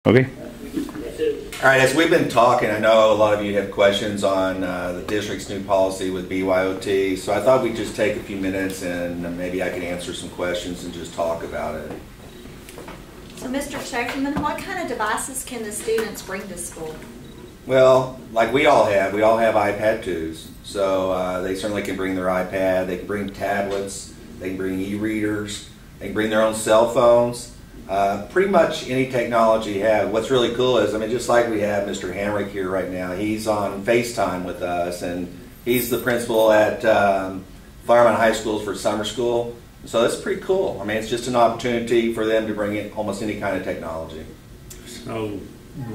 Okay. All right, as we've been talking, I know a lot of you have questions on the district's new policy with BYOT, so I thought we'd just take a few minutes and maybe I could answer some questions and just talk about it. So, Mr. Schaeferman, what kind of devices can the students bring to school? Well, like we all have iPad 2s, so they certainly can bring their iPad, they can bring tablets, they can bring e-readers, they can bring their own cell phones. Pretty much any technology you have. What's really cool is, I mean, just like we have Mr. Hamrick here right now, he's on FaceTime with us, and he's the principal at Flowermount High School for summer school. So that's pretty cool. I mean, it's just an opportunity for them to bring in almost any kind of technology. So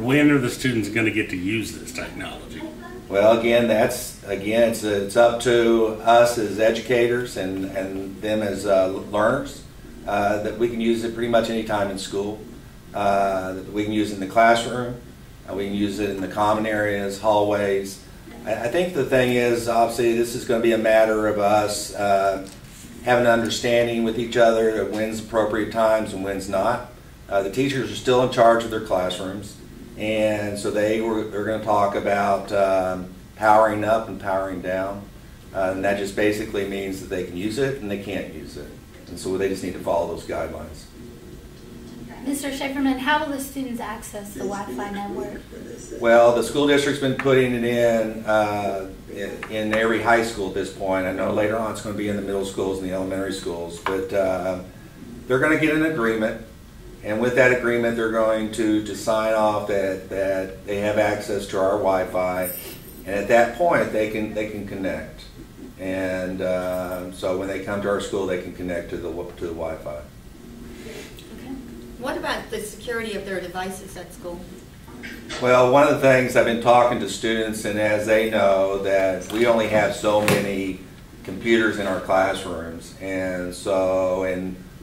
when are the students going to get to use this technology? Well, again, it's up to us as educators and them as learners. That we can use it pretty much any time in school. That we can use it in the classroom. We can use it in the common areas, hallways. I think the thing is, obviously, this is going to be a matter of us having an understanding with each other of when's appropriate times and when's not. The teachers are still in charge of their classrooms, and so they're going to talk about powering up and powering down. And that just basically means that they can use it and they can't use it. And so they just need to follow those guidelines. Mr. Schaeferman, how will the students access the Wi-Fi network? Well, the school district's been putting it in every high school at this point. I know later on it's going to be in the middle schools and the elementary schools, but they're going to get an agreement, and with that agreement they're going to sign off that they have access to our Wi-Fi, and at that point they can connect. And so when they come to our school, they can connect to the Wi-Fi. Okay. What about the security of their devices at school? Well, one of the things I've been talking to students, and as they know, that we only have so many computers in our classrooms, and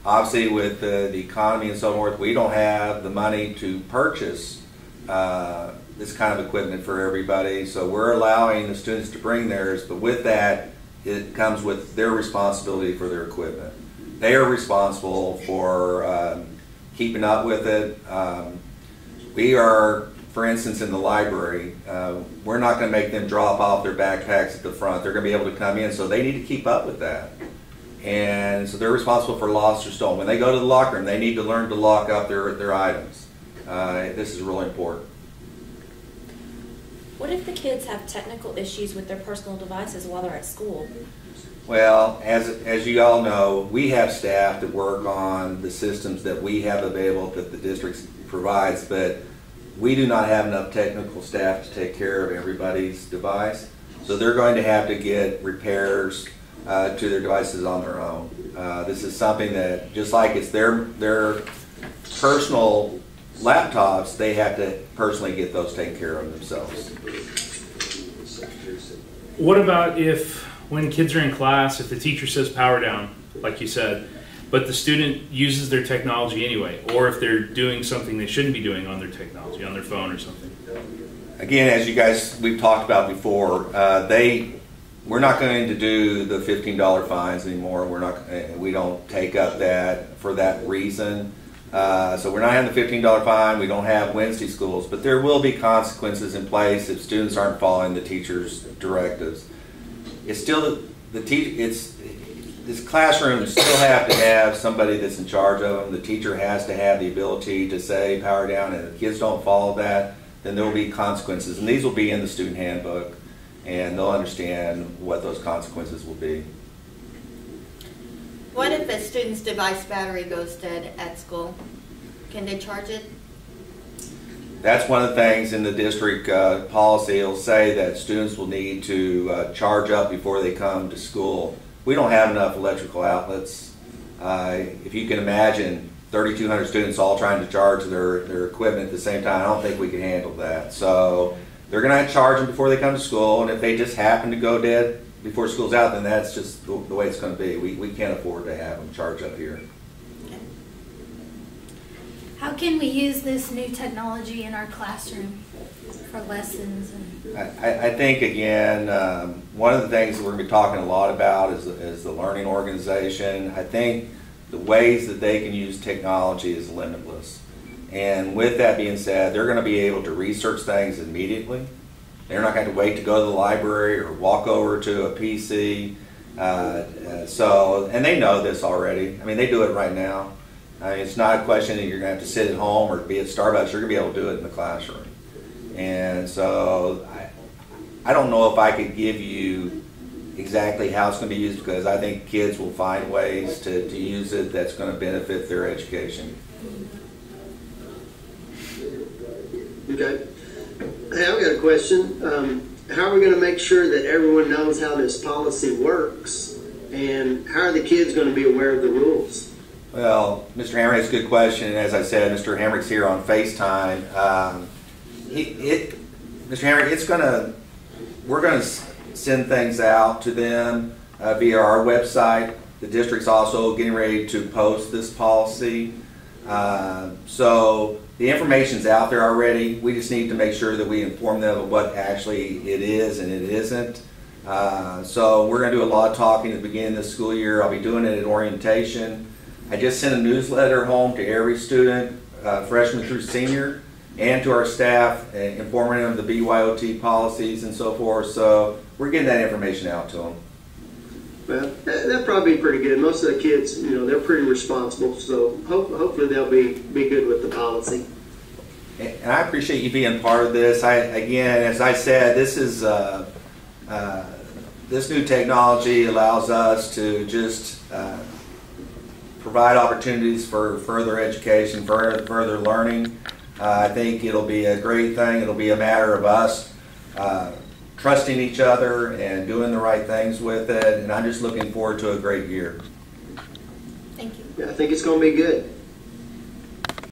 obviously with the economy and so forth, we don't have the money to purchase this kind of equipment for everybody. So we're allowing the students to bring theirs, but with that, it comes with their responsibility for their equipment. They are responsible for keeping up with it. We are, for instance, in the library, we're not going to make them drop off their backpacks at the front. They're going to be able to come in, so they need to keep up with that. And so they're responsible for lost or stolen. When they go to the locker room, they need to learn to lock up their items. This is really important. What if the kids have technical issues with their personal devices while they're at school? Well, as you all know, we have staff that work on the systems that we have available that the district provides, but we do not have enough technical staff to take care of everybody's device. So they're going to have to get repairs to their devices on their own. This is something that, just like it's their personal laptops, they have to personally get those taken care of themselves. What about if, when kids are in class, if the teacher says power down, like you said, but the student uses their technology anyway, or if they're doing something they shouldn't be doing on their technology, on their phone or something? Again, as you guys, we've talked about before, we're not going to do the $15 fines anymore. We don't take up that for that reason. So we're not having the $15 fine. We don't have Wednesday schools, but there will be consequences in place if students aren't following the teacher's directives. It's still this classroom still have to have somebody that's in charge of them. The teacher has to have the ability to say power down, and if kids don't follow that, then there will be consequences, and these will be in the student handbook, and they'll understand what those consequences will be. What if a student's device battery goes dead at school? Can they charge it? That's one of the things in the district policy. It'll say that students will need to charge up before they come to school. We don't have enough electrical outlets. If you can imagine 3,200 students all trying to charge their equipment at the same time, I don't think we can handle that. So they're going to have to charge them before they come to school, and if they just happen to go dead before school's out, then that's just the way it's going to be. We can't afford to have them charge up here. How can we use this new technology in our classroom for lessons? I think, again, one of the things that we're going to be talking a lot about is the learning organization. I think the ways that they can use technology is limitless. And with that being said, they're going to be able to research things immediately. They're not going to wait to go to the library or walk over to a PC. And they know this already. I mean, they do it right now. It's not a question that you're going to have to sit at home or be at Starbucks. You're going to be able to do it in the classroom. And so I don't know if I could give you exactly how it's going to be used, because I think kids will find ways to use it that's going to benefit their education. Okay. Hey, I've got a question. How are we going to make sure that everyone knows how this policy works, and how are the kids going to be aware of the rules? Well, Mr. Hamrick, it's a good question. And as I said, Mr. Hamrick's here on FaceTime. Mr. Hamrick, we're going to send things out to them via our website. The district's also getting ready to post this policy. So the information's out there already. We just need to make sure that we inform them of what actually it is and it isn't. So we're going to do a lot of talking at the beginning of the school year. I'll be doing it at orientation. I just sent a newsletter home to every student, freshman through senior, and to our staff, informing them of the BYOT policies and so forth. So we're getting that information out to them. Well, that'd probably be pretty good. Most of the kids, they're pretty responsible, so hopefully they'll be good with the policy. And I appreciate you being part of this. Again, as I said, this is this new technology allows us to just provide opportunities for further education, further learning. I think it'll be a great thing. It'll be a matter of us trusting each other and doing the right things with it. And I'm just looking forward to a great year. Thank you. Yeah, I think it's going to be good.